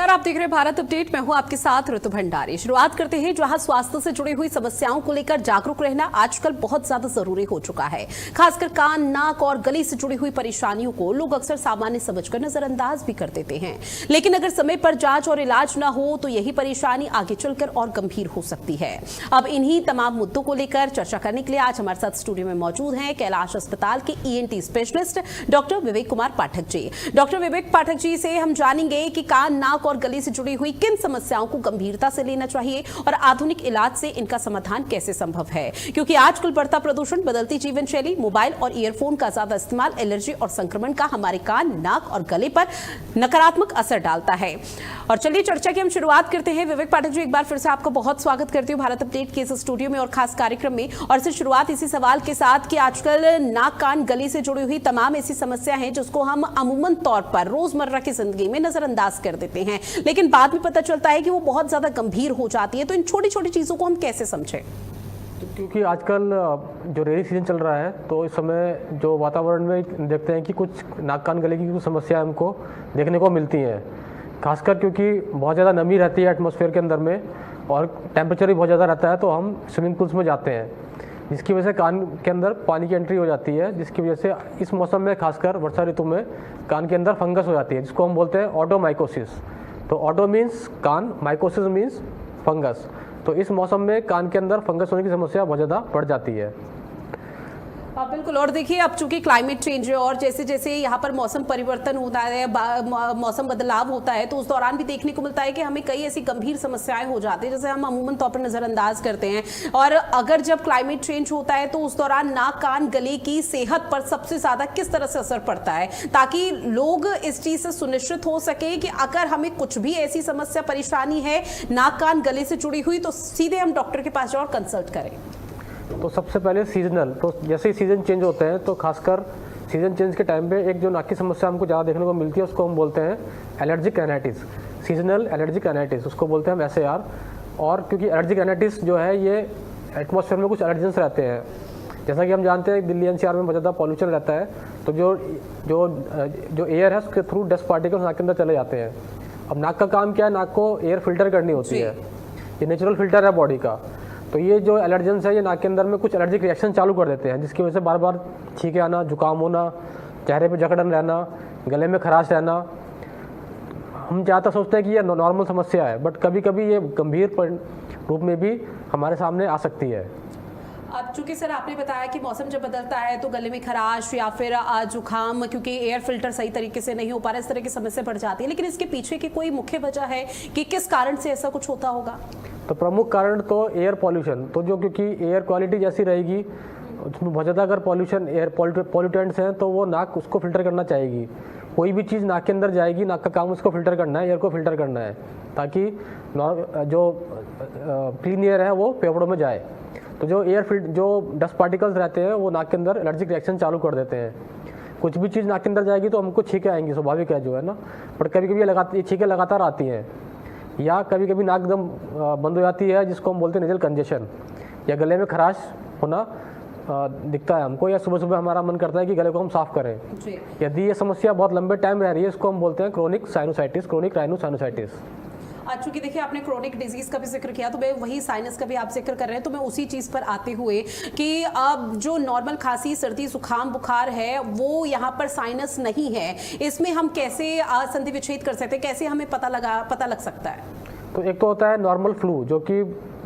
नमस्कार, आप देख रहे हैं भारत अपडेट। मैं हूं आपके साथ ऋतु भंडारी। शुरुआत करते हैं जहां स्वास्थ्य से जुड़ी हुई समस्याओं को लेकर जागरूक रहना आजकल बहुत ज्यादा जरूरी हो चुका है। खासकर कान, नाक और गले से जुड़ी हुई परेशानियों को लोग अक्सर सामान्य समझकर नजरअंदाज भी कर देते हैं, लेकिन अगर समय पर जांच और इलाज न हो तो यही परेशानी आगे चलकर और गंभीर हो सकती है। अब इन्हीं तमाम मुद्दों को लेकर चर्चा करने के लिए आज हमारे साथ स्टूडियो में मौजूद हैं कैलाश अस्पताल के ENT specialist doctor Vivek Kumar Pathak ji. Doctor विवेक पाठक जी से हम जानेंगे कि कान, नाक और गले से जुड़ी हुई किन समस्याओं को गंभीरता से लेना चाहिए और आधुनिक इलाज से इनका समाधान कैसे संभव है, क्योंकि आजकल बढ़ता प्रदूषण, बदलती जीवन शैली, मोबाइल और ईयरफोन का ज्यादा इस्तेमाल, एलर्जी और संक्रमण का हमारे कान, नाक और गले पर नकारात्मक असर डालता है। और चलिए चर्चा की हम शुरुआत करते हैं। विवेक पाठक जी, एक बार फिर से आपका बहुत स्वागत करती हूँ भारत अपडेट के इस स्टूडियो में और खास कार्यक्रम में। और सिर्फ शुरुआत इसी सवाल के साथ कि आजकल नाक, कान, गले से जुड़ी हुई तमाम ऐसी समस्या है जिसको हम अमूमन तौर पर रोजमर्रा की जिंदगी में नजरअंदाज कर देते हैं, लेकिन बाद में पता चलता है कि वो बहुत ज्यादा गंभीर हो जाती है। तो इन छोटी छोटी चीजों को हम कैसे समझें? क्योंकि आजकल जो रेनी सीजन चल रहा है तो इस समय जो वातावरण में देखते हैं कि कुछ नाक, कान, गले की कुछ समस्याएं हमको देखने को मिलती हैं, खासकर क्योंकि बहुत ज़्यादा नमी रहती है एटमॉस्फेयर के अंदर में और टेम्परेचर भी बहुत ज़्यादा रहता है, तो हम स्विमिंग पूल्स में जाते हैं, जिसकी वजह से कान के अंदर पानी की एंट्री हो जाती है, जिसकी वजह से इस मौसम में खासकर वर्षा ऋतु में कान के अंदर फंगस हो जाती है, जिसको हम बोलते हैं ऑटोमाइकोसिस। तो ऑटो मीन्स कान, माइकोसिस मीन्स फंगस। तो इस मौसम में कान के अंदर फंगस होने की समस्या बहुत ज़्यादा बढ़ जाती है। बिल्कुल। और देखिए, अब चूंकि क्लाइमेट चेंज है और जैसे जैसे यहाँ पर मौसम परिवर्तन होता है, मौसम बदलाव होता है, तो उस दौरान भी देखने को मिलता है कि हमें कई ऐसी गंभीर समस्याएं हो जाती है जैसे हम अमूमन तौर पर नजरअंदाज करते हैं। और अगर जब क्लाइमेट चेंज होता है तो उस दौरान नाक, कान, गले की सेहत पर सबसे ज्यादा किस तरह से असर पड़ता है, ताकि लोग इस चीज से सुनिश्चित हो सके कि अगर हमें कुछ भी ऐसी समस्या, परेशानी है नाक, कान, गले से जुड़ी हुई, तो सीधे हम डॉक्टर के पास जाओ और कंसल्ट करें? तो सबसे पहले सीजनल, तो जैसे ही सीज़न चेंज होते हैं तो खासकर सीज़न चेंज के टाइम पे एक जो नाक की समस्या हमको ज़्यादा देखने को मिलती है उसको हम बोलते हैं एलर्जिक एनाइटिस, सीजनल एलर्जिक एनाइटिस, उसको बोलते हैं हम SAR। और क्योंकि एलर्जिक एनाइटिस जो है ये एटमॉस्फेयर में कुछ एलर्जेंस रहते हैं, जैसा कि हम जानते हैं दिल्ली NCR में बहुत ज़्यादा पॉल्यूशन रहता है, तो जो एयर है उसके थ्रू डस्ट पार्टिकल्स नाक के अंदर चले जाते हैं। अब नाक का काम क्या है, नाक को एयर फिल्टर करनी होती है, ये नेचुरल फिल्टर है बॉडी का। तो ये जो एलर्जेंस है ये नाक के अंदर में कुछ एलर्जिक रिएक्शन चालू कर देते हैं, जिसकी वजह से बार बार छींके आना, जुकाम होना, चेहरे पे जकड़न रहना, गले में खराश रहना। हम ज़्यादा सोचते हैं कि ये नॉर्मल समस्या है, बट कभी कभी ये गंभीर रूप में भी हमारे सामने आ सकती है। अब चूंकि सर आपने बताया कि मौसम जब बदलता है तो गले में खराश या फिर जुकाम, क्योंकि एयर फिल्टर सही तरीके से नहीं हो पा रहा, इस तरह की समस्या बढ़ जाती है, लेकिन इसके पीछे की कोई मुख्य वजह है कि किस कारण से ऐसा कुछ होता होगा? तो प्रमुख कारण तो एयर पॉल्यूशन, तो जो क्योंकि एयर क्वालिटी जैसी रहेगी उसमें बहुत ज़्यादा अगर पॉल्यूशन, एयर पॉल्यूटेंट्स हैं तो वो नाक उसको फिल्टर करना चाहेगी। कोई भी चीज़ नाक के अंदर जाएगी, नाक का काम उसको फिल्टर करना है, एयर को फिल्टर करना है, ताकि जो क्लीन एयर है वो फेफड़ों में जाए। तो जो डस्ट पार्टिकल्स रहते हैं वो नाक के अंदर एलर्जिक रिएक्शन चालू कर देते हैं। कुछ भी चीज़ नाक के अंदर जाएगी तो हमको छींके आएंगी, स्वाभाविक है जो है ना, बट कभी कभी ये छींके लगातार आती हैं, या कभी कभी नाक एकदम बंद हो जाती है, जिसको हम बोलते हैं नेजल कंजेशन, या गले में खराश होना दिखता है हमको, या सुबह सुबह हमारा मन करता है कि गले को हम साफ करें। यदि ये समस्या बहुत लंबे टाइम रह रही है, इसको हम बोलते हैं क्रोनिक साइनोसाइटिस, क्रोनिक राइनोसाइनोसाइटिस। चूंकि देखिए आपने क्रोनिक डिजीज का भी जिक्र किया, तो मैं वही साइनस का भी आप जिक्र कर रहे हैं, तो मैं उसी चीज पर आते हुए कि अब जो नॉर्मल खांसी, सर्दी, जुकाम, बुखार है वो यहाँ पर साइनस नहीं है, इसमें हम कैसे संधि विच्छेद कर सकते हैं, कैसे हमें पता लग सकता है? तो एक तो होता है नॉर्मल फ्लू, जो कि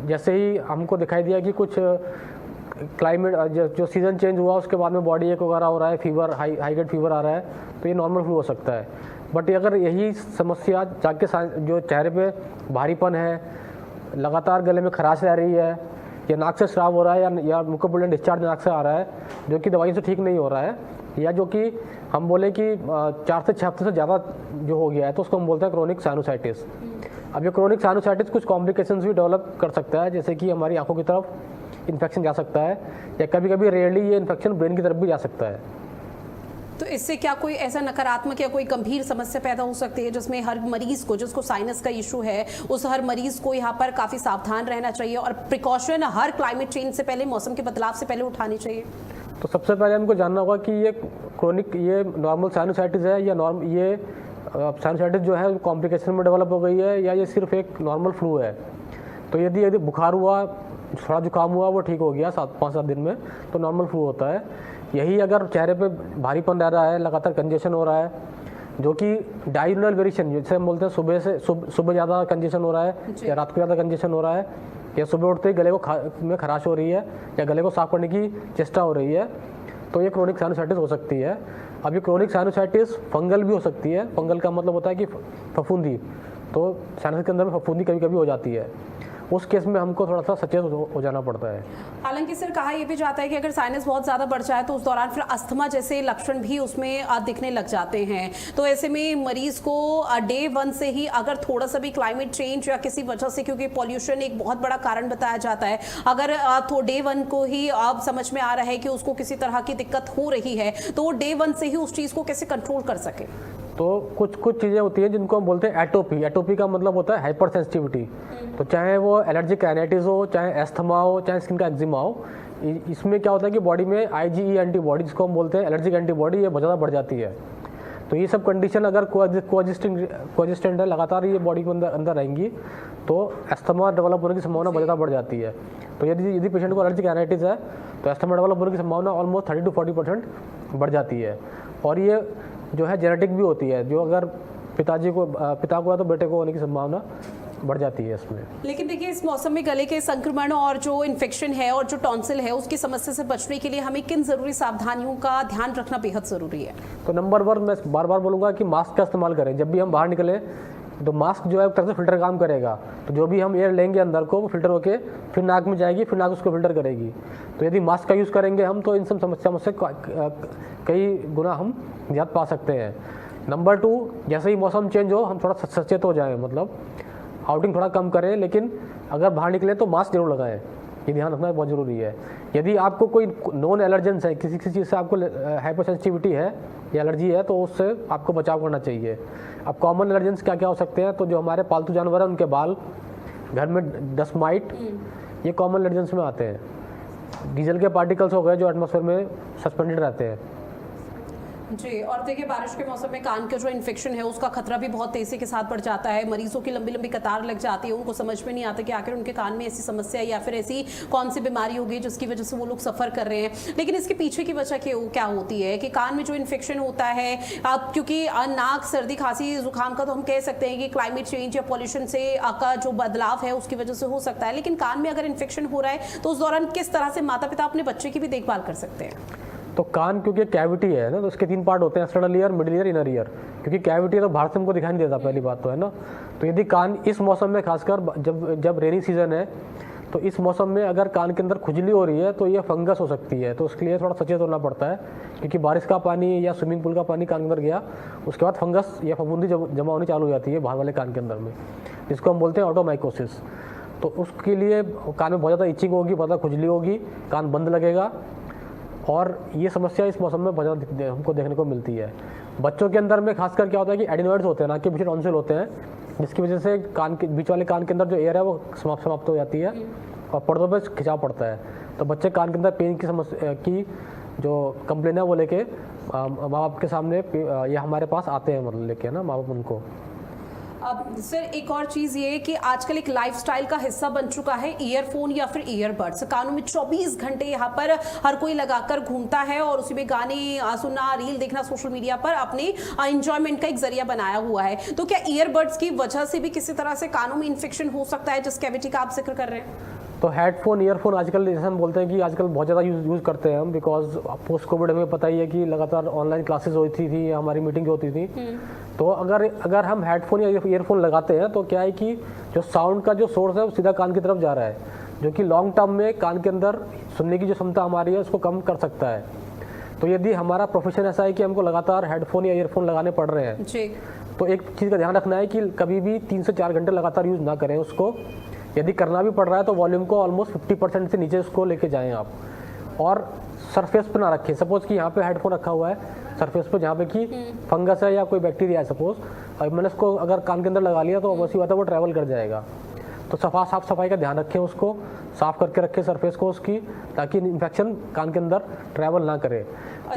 जैसे ही हमको दिखाई दिया कि कुछ क्लाइमेट जो सीज़न चेंज हुआ उसके बाद में बॉडी एक वगैरह हो रहा है, फीवर, हाई ग्रेड फीवर आ रहा है, तो ये नॉर्मल फ्लू हो सकता है। बट अगर यही समस्या जाके जो चेहरे पे भारीपन है, लगातार गले में खराश रह रही है, या नाक से स्राव हो रहा है, या मुकोपुलन डिस्चार्ज नाक से आ रहा है जो कि दवाई से ठीक नहीं हो रहा है, या जो कि हम बोले कि 4 से 6 हफ्ते से ज़्यादा जो हो गया है, तो उसको हम बोलते हैं क्रोनिक साइनोसाइटिस। अब ये क्रोनिक साइनोसाइटिस कुछ कॉम्प्लिकेशंस भी डेवलप कर सकता है, जैसे कि हमारी आंखों की तरफ इन्फेक्शन जा सकता है, या कभी कभी रेयरली ये इन्फेक्शन ब्रेन की तरफ भी जा सकता है। तो इससे क्या कोई ऐसा नकारात्मक या कोई गंभीर समस्या पैदा हो सकती है जिसमें हर मरीज को, जिसको साइनस का इशू है, उस हर मरीज को यहाँ पर काफ़ी सावधान रहना चाहिए और प्रिकॉशन हर क्लाइमेट चेंज से पहले, मौसम के बदलाव से पहले उठानी चाहिए? तो सबसे पहले हमको जानना होगा कि ये क्रोनिक, ये नॉर्मल साइनोसाइटिस है या ये साइनसाइटिस जो है कॉम्प्लिकेशन में डेवलप हो गई है या ये सिर्फ एक नॉर्मल फ्लू है। तो यदि बुखार हुआ, थोड़ा जुकाम हुआ, वो ठीक हो गया 5-7 दिन में, तो नॉर्मल फ्लू होता है। यही अगर चेहरे पे भारीपन रह रहा है, लगातार कंजेशन हो रहा है, जो कि डायरेक्शनल वेरिएशन जैसे हम बोलते हैं, सुबह ज़्यादा कंजेशन हो रहा है या रात को ज़्यादा कंजेशन हो रहा है, या सुबह उठते ही गले में खराश हो रही है या गले को साफ करने की चेष्टा हो रही है, तो ये क्रोनिक साइनोसाइटिस हो सकती है। अब ये क्रोनिक साइनोसाइटिस फंगल भी हो सकती है। फंगल का मतलब होता है कि फफूंदी, तो साइनस के अंदर में फफूंदी कभी कभी हो जाती है। उस केस में हमको थोड़ा सा सचेत हो जाना पड़ता है। हालांकि सर कहा यह भी जाता है कि अगर साइनस बहुत ज़्यादा बढ़ जाए तो उस दौरान फिर अस्थमा जैसे लक्षण भी उसमें दिखने लग जाते हैं। तो ऐसे में मरीज को डे 1 से ही अगर थोड़ा सा भी क्लाइमेट चेंज या किसी वजह से, क्योंकि पॉल्यूशन एक बहुत बड़ा कारण बताया जाता है, अगर तो डे 1 को ही आप समझ में आ रहा है कि उसको किसी तरह की दिक्कत हो रही है, तो वो डे 1 से ही उस चीज़ को कैसे कंट्रोल कर सके? तो कुछ चीज़ें होती हैं जिनको हम बोलते हैं एटोपी। एटोपी का मतलब होता है हाइपर सेंसिटिविटी। तो चाहे वो एलर्जिक राइनाइटिस हो, चाहे एस्थमा हो, चाहे स्किन का एक्जिमा हो, इसमें क्या होता है कि बॉडी में IgE एंटीबॉडी, जिसको हम बोलते हैं एलर्जिक एंटीबॉडी, ये बहुत ज़्यादा बढ़ जाती है। तो ये सब कंडीशन अगर कोएग्जिस्टेंट है, लगातार ये बॉडी के अंदर रहेंगी, तो एस्थमा डेवलप होने की संभावना बहुत ज़्यादा बढ़ जाती है। तो यदि पेशेंट को एलर्जिक राइनाइटिस है तो एस्थमा डेवलप होने की संभावना ऑलमोस्ट 30 to 40% बढ़ जाती है। और ये जो है जेनेटिक भी होती है, जो अगर पिता को है तो बेटे को होने की संभावना बढ़ जाती है इसमें। लेकिन देखिए, इस मौसम में गले के संक्रमण और जो इन्फेक्शन है और जो टॉन्सिल है, उसकी समस्या से बचने के लिए हमें किन जरूरी सावधानियों का ध्यान रखना बेहद जरूरी है? तो नंबर 1 मैं बार बार बोलूँगा कि मास्क का इस्तेमाल करें। जब भी हम बाहर निकलें तो मास्क जो है एक तरह से फिल्टर काम करेगा। तो जो भी हम एयर लेंगे अंदर को, वो फिल्टर होके फिर नाक में जाएगी, फिर नाक उसको फिल्टर करेगी। तो यदि मास्क का यूज़ करेंगे हम, तो इन सब समस्याओं से कई गुना हम निजात पा सकते हैं। नंबर 2, जैसे ही मौसम चेंज हो हम थोड़ा सचेत हो जाएं, मतलब आउटिंग थोड़ा कम करें, लेकिन अगर बाहर निकले तो मास्क जरूर लगाएं। ये ध्यान रखना बहुत ज़रूरी है। यदि आपको कोई नॉन एलर्जेंस है, किसी चीज़ से आपको हाइपर सेंसिटिविटी है या एलर्जी है, तो उससे आपको बचाव करना चाहिए। अब कॉमन एलर्जेंस क्या क्या हो सकते हैं? तो जो हमारे पालतू जानवर हैं उनके बाल, घर में डस्ट माइट, ये कॉमन एलर्जेंस में आते हैं। डीजल के पार्टिकल्स हो गए जो एटमॉस्फेयर में सस्पेंडेड रहते हैं। जी, और देखिए, बारिश के मौसम में कान का जो इन्फेक्शन है उसका खतरा भी बहुत तेजी के साथ बढ़ जाता है। मरीजों की लंबी लंबी कतार लग जाती है, उनको समझ में नहीं आता कि आखिर उनके कान में ऐसी समस्या या फिर ऐसी कौन सी बीमारी होगी जिसकी वजह से वो लोग सफ़र कर रहे हैं। लेकिन इसके पीछे की वजह क्या होती है कि कान में जो इन्फेक्शन होता है, क्योंकि नाक, सर्दी, खांसी, जुकाम का तो हम कह सकते हैं कि क्लाइमेट चेंज या पॉल्यूशन से का जो बदलाव है उसकी वजह से हो सकता है। लेकिन कान में अगर इन्फेक्शन हो रहा है तो उस दौरान किस तरह से माता पिता अपने बच्चे की भी देखभाल कर सकते हैं? तो कान क्योंकि कैविटी है ना, तो इसके 3 पार्ट होते हैं, external ear, middle ear, inner ear. क्योंकि कैविटी है तो बाहर से हमको दिखाई नहीं देता, पहली बात तो है ना। तो यदि कान इस मौसम में, खासकर जब रेनी सीजन है, तो इस मौसम में अगर कान के अंदर खुजली हो रही है तो ये फंगस हो सकती है। तो उसके लिए थोड़ा सचेत होना पड़ता है, क्योंकि बारिश का पानी या स्विमिंग पूल का पानी कान के अंदर गया, उसके बाद फंगस या फफूंदी जमा होनी चालू हो जाती है बाहर वाले कान के अंदर में, जिसको हम बोलते हैं ऑटोमाइकोसिस। तो उसके लिए कान में बहुत ज़्यादा इचिंग होगी, बहुत ज़्यादा खुजली होगी, कान बंद लगेगा, और ये समस्या इस मौसम में बहुत ज़्यादा हमको देखने को मिलती है। बच्चों के अंदर में खासकर क्या होता है कि एडिनोइड्स होते हैं, नाक के पीछे टॉन्सिल होते हैं, जिसकी वजह से कान के बीच वाले कान के अंदर जो एयर है वो समाप्त हो जाती है और पर्दों पे खिंचाव पड़ता है। तो बच्चे कान के अंदर पेन की समस्या की जो कंप्लेन है वो लेके माँ बाप के सामने या हमारे पास आते हैं, मतलब लेके ना माँ बाप उनको। अब सर एक और चीज़ ये कि आजकल एक लाइफस्टाइल का हिस्सा बन चुका है ईयरफोन या फिर ईयरबड्स। कानों में 24 घंटे यहाँ पर हर कोई लगाकर घूमता है और उसी में गाने सुनना, रील देखना सोशल मीडिया पर अपने एंजॉयमेंट का एक जरिया बनाया हुआ है। तो क्या ईयरबड्स की वजह से भी किसी तरह से कानों में इन्फेक्शन हो सकता है, जिस कैविटी का आप जिक्र कर रहे हैं? तो हेडफोन, ईयरफोन आजकल जैसे हम बोलते हैं कि आजकल बहुत ज़्यादा यूज़ करते हैं हम, बिकॉज पोस्ट कोविड हमें पता ही है कि लगातार ऑनलाइन क्लासेस होती थी या हमारी मीटिंग होती थी। तो अगर हम हेडफोन या ईयरफोन लगाते हैं तो क्या है कि जो साउंड का जो सोर्स है वो सीधा कान की तरफ जा रहा है, जो कि लॉन्ग टर्म में कान के अंदर सुनने की जो क्षमता हमारी है उसको कम कर सकता है। तो यदि हमारा प्रोफेशन ऐसा है कि हमको लगातार हेडफोन या ईयरफोन लगाने पड़ रहे हैं जी, तो एक चीज़ का ध्यान रखना है कि कभी भी 3 से 4 घंटे लगातार यूज़ ना करें उसको। यदि करना भी पड़ रहा है तो वॉल्यूम को ऑलमोस्ट 50% से नीचे उसको लेके जाएं आप, और सरफेस पे ना रखें। सपोज कि यहाँ पे हेडफोन रखा हुआ है सरफेस पे जहाँ पे कि फंगस है या कोई बैक्टीरिया है सपोज, अब मैंने उसको अगर कान के अंदर लगा लिया तो वैसी बात है वो ट्रैवल कर जाएगा। तो साफ सफाई का ध्यान रखें, उसको साफ करके रखें सरफेस को उसकी, ताकि इन्फेक्शन कान के अंदर ट्रैवल ना करे।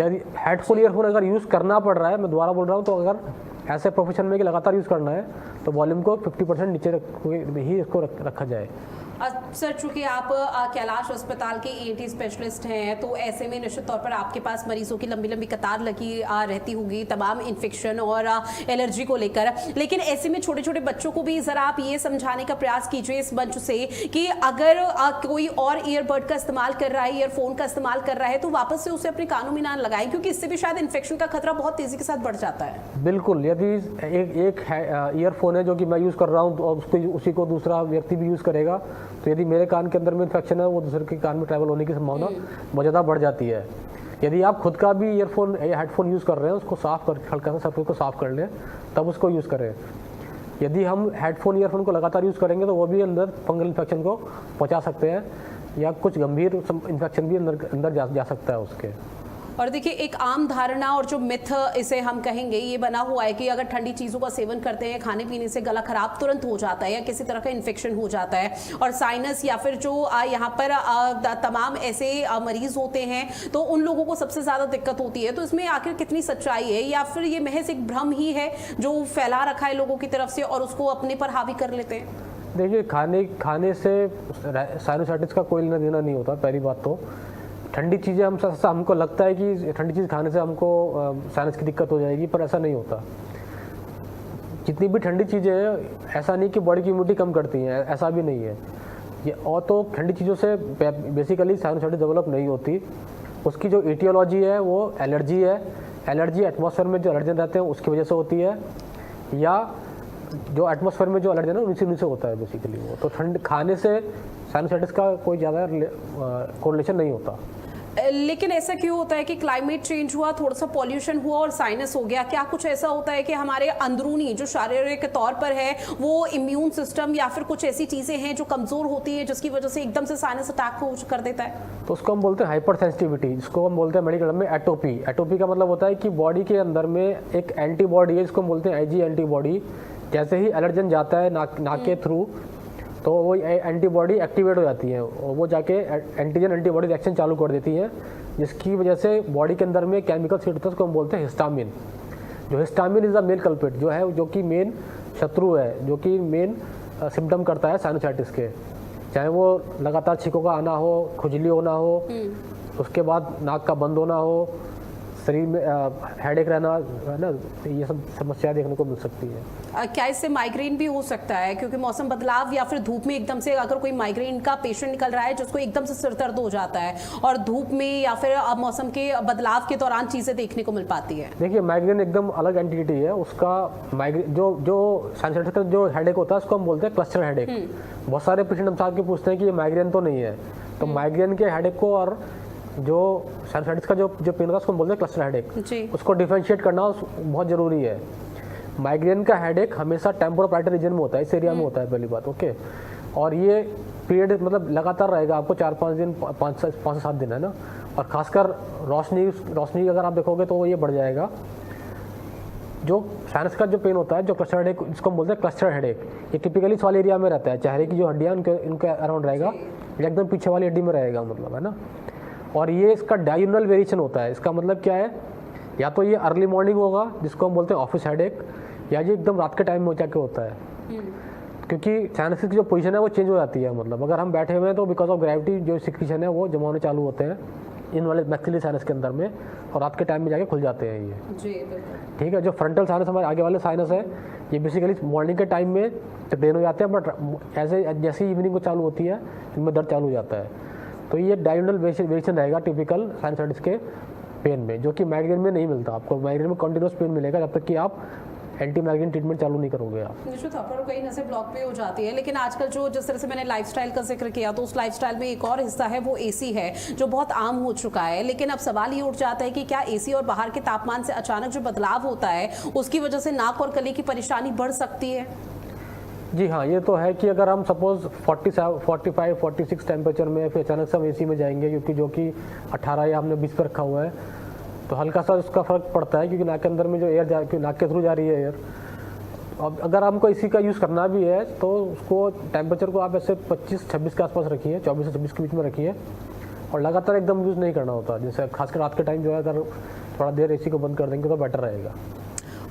यदि हेडफोन ईयरफोन अगर यूज़ करना पड़ रहा है, मैं दोबारा बोल रहा हूँ, तो अगर ऐसे प्रोफेशन में कि लगातार यूज़ करना है तो वॉल्यूम को 50% नीचे ही इसको रखा जाए। सर, चूंकि आप कैलाश अस्पताल के ENT स्पेशलिस्ट हैं, तो ऐसे में निश्चित तौर पर आपके पास मरीजों की लंबी लंबी कतार लगी रहती होगी तमाम इन्फेक्शन और एलर्जी को लेकर। लेकिन ऐसे में छोटे छोटे बच्चों को भी ज़रा आप ये समझाने का प्रयास कीजिए इस मंच से कि अगर कोई और ईयरबड का इस्तेमाल कर रहा है, ईयरफोन का इस्तेमाल कर रहा है, तो वापस से उसे अपने कानों में ना लगाएं, क्योंकि इससे भी शायद इन्फेक्शन का खतरा बहुत तेज़ी के साथ बढ़ जाता है। बिल्कुल, यदि एक ईयरफोन है जो कि मैं यूज़ कर रहा हूँ और उसी को दूसरा व्यक्ति भी यूज़ करेगा, तो यदि मेरे कान के अंदर में इन्फेक्शन है वो दूसरे के कान में ट्रैवल होने की संभावना बहुत ज़्यादा बढ़ जाती है। यदि आप खुद का भी ईयरफोन या हेडफोन यूज़ कर रहे हैं, उसको साफ़ कर, हल्का सा सरफेस को साफ़ कर लें, तब उसको यूज़ करें। यदि हम हेडफोन ईयरफोन को लगातार यूज़ करेंगे तो वो भी अंदर फंगल इन्फेक्शन को पहुंचा सकते हैं या कुछ गंभीर इन्फेक्शन भी अंदर जा सकता है उसके। और देखिए, एक आम धारणा और जो मिथ इसे हम कहेंगे, ये बना हुआ है कि अगर ठंडी चीज़ों का सेवन करते हैं, खाने पीने से गला खराब तुरंत हो जाता है या किसी तरह का इन्फेक्शन हो जाता है, और साइनस या फिर जो यहाँ पर तमाम ऐसे मरीज होते हैं तो उन लोगों को सबसे ज़्यादा दिक्कत होती है। तो इसमें आखिर कितनी सच्चाई है, या फिर ये महज एक भ्रम ही है जो फैला रखा है लोगों की तरफ से और उसको अपने पर हावी कर लेते हैं? देखिए, खाने से साइनोसाइटिस का कोई लेना देना नहीं होता। पहली बात तो ठंडी चीज़ें हमको लगता है कि ठंडी चीज़ खाने से हमको साइनस की दिक्कत हो जाएगी, पर ऐसा नहीं होता। जितनी भी ठंडी चीज़ें हैं, ऐसा नहीं कि बॉडी की इम्यूनिटी कम करती हैं, ऐसा भी नहीं है ये। और तो ठंडी चीज़ों से बेसिकली साइनोसाइटिस डेवलप नहीं होती। उसकी जो एटियोलॉजी है वो एलर्जी है। एलर्जी एटमॉस्फेयर में जो एलर्जन रहते हैं उसकी वजह से होती है, या जो एटमॉस्फेयर में जो एलर्जन है उनसे होता है बेसिकली वो। तो ठंड खाने से साइनोसाइटिस का कोई ज़्यादा कोरिलेशन नहीं होता। लेकिन ऐसा क्यों होता है कि क्लाइमेट चेंज हुआ, थोड़ा सा पॉल्यूशन हुआ और साइनस हो गया? क्या कुछ ऐसा होता है कि हमारे अंदरूनी जो शारीरिक तौर पर है वो इम्यून सिस्टम या फिर कुछ ऐसी चीज़ें हैं जो कमज़ोर होती है जिसकी वजह से एकदम से साइनस अटैक कर देता है? तो उसको हम बोलते हैं हाइपर सेंसिटिविटी, जिसको हम बोलते हैं मेडिकल में एटोपी। एटोपी का मतलब होता है कि बॉडी के अंदर में एक एंटीबॉडी है जिसको हम बोलते हैं IG एंटीबॉडी। जैसे ही एलर्जन जाता है नाक के थ्रू, तो वो एंटीबॉडी एक्टिवेट हो जाती है और वो जाके एंटीजन एंटीबॉडी रिएक्शन चालू कर देती है, जिसकी वजह से बॉडी के अंदर में केमिकल सीट होता है, उसको हम बोलते हैं हिस्टामिन। जो histamine is the main culprit, जो कि मेन शत्रु है, जो कि मेन सिम्टम करता है साइनोसाइटिस के। चाहे वो लगातार छींकों का आना हो, खुजली होना हो, उसके बाद नाक का बंद होना हो, शरीर में हेडेक रहना, है ना, ये सब समस्याएं देखने को मिल सकती है। क्या इससे माइग्रेन भी हो सकता है? क्योंकि मौसम बदलाव या फिर धूप में एकदम से अगर कोई माइग्रेन का पेशेंट निकल रहा है जिसको एकदम से सिर दर्द हो जाता है और धूप में या फिर मौसम के बदलाव के दौरान चीज़ें देखने को मिल पाती है। देखिए, माइग्रेन एकदम अलग एंटिटी है। उसका माइग्रेन जो साइनोसाइटिस का जो हेडेक होता है उसको हम बोलते हैं क्लस्टर हेडेक। बहुत सारे पेशेंट हमसे आके पूछते हैं कि ये माइग्रेन तो नहीं है। तो माइग्रेन के हेडेक को और जो साइनोसाइटिस का जो पेन होता है उसको बोलते हैं क्लस्टर हेडेक। उसको डिफरेंशिएट करना बहुत ज़रूरी है। माइग्रेन का हेडेक हमेशा टेम्पोरोपैलेटल रीजन में होता है, इस एरिया में होता है, पहली बात, ओके। और ये पीरियड मतलब लगातार रहेगा आपको 4-5 दिन, 5 से 7 दिन, है ना। और खासकर रोशनी अगर आप देखोगे तो ये बढ़ जाएगा। जो साइनस का जो पेन होता है, जो क्लस्टर हेडेक, जिसको हम बोलते हैं क्लस्टर हेडेक, ये टिपिकली इस वाले एरिया में रहता है। चेहरे की जो हड्डियाँ इनके अराउंड रहेगा, एकदम पीछे वाली हड्डी में रहेगा, मतलब, है ना। और ये इसका डायगोनल वेरिएशन होता है। इसका मतलब क्या है, या तो ये अर्ली मॉर्निंग होगा जिसको हम बोलते हैं ऑफिस हेडेक, या ये एकदम रात के टाइम में जाके होता है। क्योंकि साइनस की जो पोजीशन है वो चेंज हो जाती है। मतलब अगर हम बैठे हुए हैं तो बिकॉज ऑफ ग्रेविटी जो सिक्रीशन है वो जमा होने चालू होते हैं इन वाले मैक्सिलरी साइनस के अंदर में, और रात के टाइम में जाके खुल जाते हैं ये। ठीक है। जो फ्रंटल साइनस हमारे आगे वाले साइनस है, ये बेसिकली मॉर्निंग के टाइम में ट्रेन हो जाते हैं, बट ऐसे जैसे इवनिंग को चालू होती है इनमें दर्द चालू हो जाता है। तो ये डायगोनल वेरिएशन रहेगा टिपिकल साइनोसाइटिस के पेन में, जो कि माइग्रेन में नहीं मिलता। आपको माइग्रेन में कंटिन्यूस पेन मिलेगा जब तक कि आप एंटी माइग्रेन ट्रीटमेंट चालू नहीं करोगे आप। निश्चित तौर पर कई नसें ब्लॉक पे हो जाती है। लेकिन आजकल जो जिस तरह से मैंने लाइफस्टाइल का जिक्र किया, तो उस लाइफस्टाइल में एक और हिस्सा है वो AC है, जो बहुत आम हो चुका है। लेकिन अब सवाल ये उठ जाता है कि क्या AC और बाहर के तापमान से अचानक जो बदलाव होता है उसकी वजह से नाक और गले की परेशानी बढ़ सकती है? जी हाँ, ये तो है कि अगर हम सपोज 45-46 टेम्परेचर में फिर अचानक से हम AC में जाएंगे, क्योंकि जो कि 18 या हमने 20 पर रखा हुआ है, तो हल्का सा उसका फ़र्क पड़ता है, क्योंकि नाक के अंदर में जो एयर नाक के थ्रू जा रही है एयर। अब अगर हमको AC का यूज़ करना भी है तो उसको टेम्परेचर को आप ऐसे 25-26 के आसपास रखिए, 24 से 26 के बीच में रखिए, और लगातार एकदम यूज़ नहीं करना होता। जैसे खासकर रात के टाइम जो है, अगर थोड़ा देर AC को बंद कर देंगे तो बेटर रहेगा।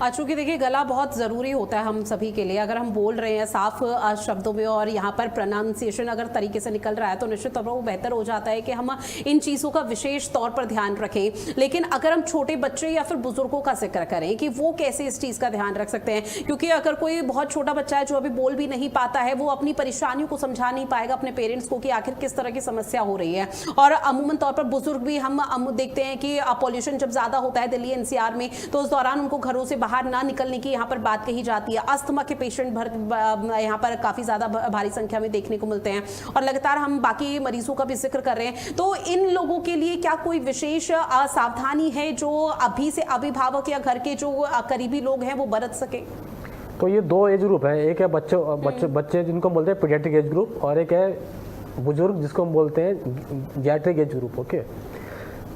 चूंकि देखिए गला बहुत ज़रूरी होता है हम सभी के लिए। अगर हम बोल रहे हैं साफ शब्दों में और यहाँ पर प्रोनाउंसिएशन अगर तरीके से निकल रहा है तो निश्चित तौर पर वो बेहतर हो जाता है कि हम इन चीज़ों का विशेष तौर पर ध्यान रखें। लेकिन अगर हम छोटे बच्चे या फिर बुजुर्गों का जिक्र करें कि वो कैसे इस चीज़ का ध्यान रख सकते हैं, क्योंकि अगर कोई बहुत छोटा बच्चा है जो अभी बोल भी नहीं पाता है, वो अपनी परेशानियों को समझा नहीं पाएगा अपने पेरेंट्स को कि आखिर किस तरह की समस्या हो रही है। और अमूमन तौर पर बुजुर्ग भी हम देखते हैं कि पॉल्यूशन जब ज़्यादा होता है दिल्ली एनसीआर में तो उस दौरान उनको घरों से बाहर ना निकलने की यहाँ पर बात कही जाती है। अस्थमा के पेशेंट यहाँ पर काफ़ी ज़्यादा भारी संख्या में देखने को मिलते हैं और लगातार हम बाकी मरीजों का भी जिक्र कर रहे हैं। तो इन लोगों के लिए क्या कोई विशेष सावधानी है जो अभी से अभिभावक या घर के जो करीबी लोग हैं वो बरत सके? तो ये दो एज ग्रुप है, एक है बच्चे जिनको बोलते हैं पीडियाट्रिक एज ग्रुप और एक है बुजुर्ग जिसको हम बोलते हैं जियाट्रिक एज ग्रुप। ओके,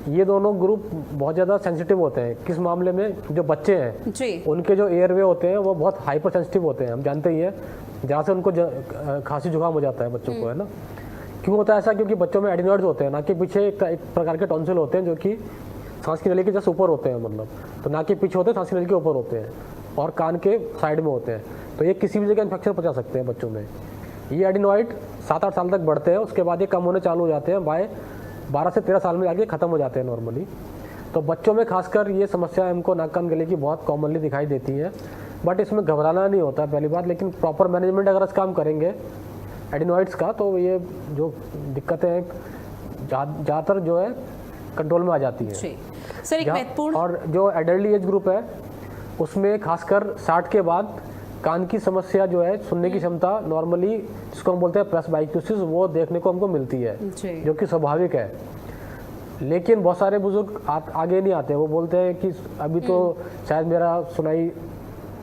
ये दोनों ग्रुप बहुत ज़्यादा सेंसिटिव होते हैं। किस मामले में? जो बच्चे हैं जी, उनके जो एयरवे होते हैं वो बहुत हाइपर सेंसिटिव होते हैं, हम जानते ही हैं, जहाँ से उनको खांसी जुकाम हो जाता है बच्चों को, है ना। क्यों होता है ऐसा? क्योंकि बच्चों में एडिनॉइड्स होते हैं, नाक के पीछे एक प्रकार के टॉन्सिल होते हैं जो कि सांस की नली के जस्ट ऊपर होते हैं, मतलब तो नाक के पीछे होते हैं, सांस की नली के ऊपर होते हैं और कान के साइड में होते हैं। तो ये किसी भी जगह इन्फेक्शन पहुंचा सकते हैं बच्चों में। ये एडिनॉइड 7-8 साल तक बढ़ते हैं, उसके बाद ये कम होने चालू हो जाते हैं, बाय 12 से 13 साल में आगे ख़त्म हो जाते हैं नॉर्मली। तो बच्चों में खासकर ये समस्या हमको नाक कान गले की बहुत कॉमनली दिखाई देती है, बट इसमें घबराना नहीं होता पहली बात। लेकिन प्रॉपर मैनेजमेंट अगर इस काम करेंगे एडिनॉइड्स का तो ये जो दिक्कतें हैं ज़्यादातर जो है कंट्रोल में आ जाती है। सर एक महत्वपूर्ण और जो एडल्टली एज ग्रुप है उसमें खासकर 60 के बाद कान की समस्या जो है, सुनने की क्षमता नॉर्मली जिसको हम बोलते हैं प्रेसबाइक्यूसिस, वो देखने को हमको मिलती है जो कि स्वाभाविक है। लेकिन बहुत सारे बुजुर्ग आगे नहीं आते, वो बोलते हैं कि अभी तो शायद मेरा सुनाई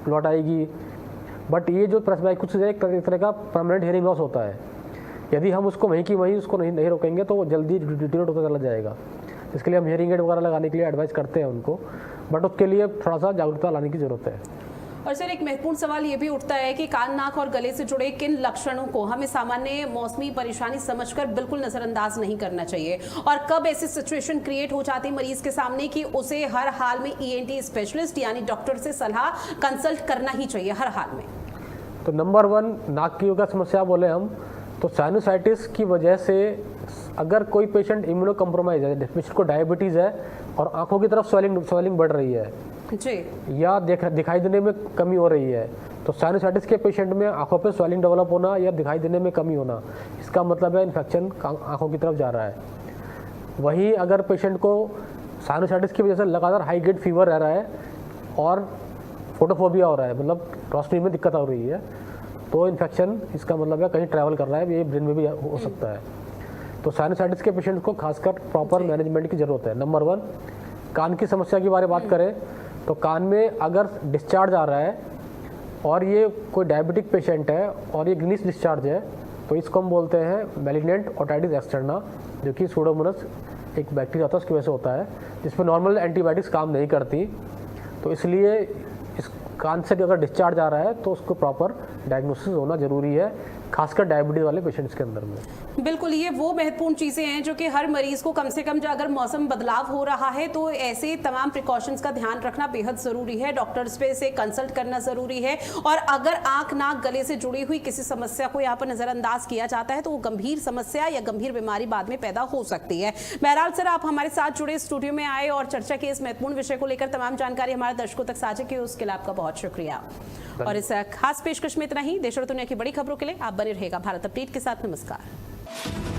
लौट आएगी, बट ये जो प्रेसबाइक्यूसिस है एक तरह का परमानेंट हियरिंग लॉस होता है। यदि हम उसको वहीं की वहीं उसको नहीं रोकेंगे तो वो जल्दी डिटेरियोरेट होता चला जाएगा। इसके लिए हम हियरिंग एड वगैरह लगाने के लिए एडवाइस करते हैं उनको, बट उसके लिए थोड़ा सा जागरूकता लाने की ज़रूरत है। और सर एक महत्वपूर्ण सवाल ये भी उठता है कि कान, नाक और गले से जुड़े किन लक्षणों को हमें सामान्य मौसमी परेशानी समझकर बिल्कुल नजरअंदाज नहीं करना चाहिए, और कब ऐसी सिचुएशन क्रिएट हो जाती है मरीज के सामने कि उसे हर हाल में ईएनटी स्पेशलिस्ट यानी डॉक्टर से सलाह कंसल्ट करना ही चाहिए हर हाल में? तो नंबर 1 नाक की अगर समस्या बोले हम तो साइनोसाइटिस की वजह से अगर कोई पेशेंट इम्यूनो कम्प्रोमाइज है, पेशेंट को डायबिटीज़ है और आंखों की तरफ स्वेलिंग बढ़ रही है जी, या दिखाई देने में कमी हो रही है, तो साइनोसाइटिस के पेशेंट में आंखों पे स्वेलिंग डेवलप होना या दिखाई देने में कमी होना, इसका मतलब है इन्फेक्शन आंखों की तरफ जा रहा है। वहीं अगर पेशेंट को साइनोसाइटिस की वजह से लगातार हाई ग्रेड फीवर रह रहा है और फोटोफोबिया हो रहा है, मतलब रोशनी में दिक्कत हो रही है, तो इन्फेक्शन इसका मतलब है कहीं ट्रैवल कर रहा है, ये ब्रेन में भी हो सकता है। तो साइनोसाइटिस के पेशेंट को खासकर प्रॉपर मैनेजमेंट की ज़रूरत है। नंबर 1 कान की समस्या के बारे में बात करें तो कान में अगर डिस्चार्ज आ रहा है और ये कोई डायबिटिक पेशेंट है और ये ग्रीनिश डिस्चार्ज है तो इसको हम बोलते हैं मैलिग्नेंट ओटाइटिस एक्सटर्ना, जो कि सूडोमोनास एक बैक्टीरिया होता है उसकी वजह से होता है, जिसमें नॉर्मल एंटीबायोटिक्स काम नहीं करती। तो इसलिए इस कान से अगर डिस्चार्ज आ रहा है तो उसको प्रॉपर डायग्नोसिस होना ज़रूरी है, खासकर डायबिटीज़ वाले पेशेंट्स के अंदर में। बिल्कुल, ये वो महत्वपूर्ण चीज़ें हैं जो कि हर मरीज को कम से कम अगर मौसम बदलाव हो रहा है तो ऐसे तमाम प्रिकॉशंस का ध्यान रखना बेहद ज़रूरी है, डॉक्टर्स पे से कंसल्ट करना ज़रूरी है। और अगर आंख, नाक, गले से जुड़ी हुई किसी समस्या को यहाँ पर नज़रअंदाज किया जाता है तो वो गंभीर समस्या या गंभीर बीमारी बाद में पैदा हो सकती है। बहरहाल सर, आप हमारे साथ जुड़े स्टूडियो में आए और चर्चा के इस महत्वपूर्ण विषय को लेकर तमाम जानकारी हमारे दर्शकों तक साझा की, उसके लिए आपका बहुत शुक्रिया। और इस खास पेशकश में इतना ही। देश और दुनिया की बड़ी खबरों के लिए आप बने रहेगा भारत अपडेट के साथ। नमस्कार।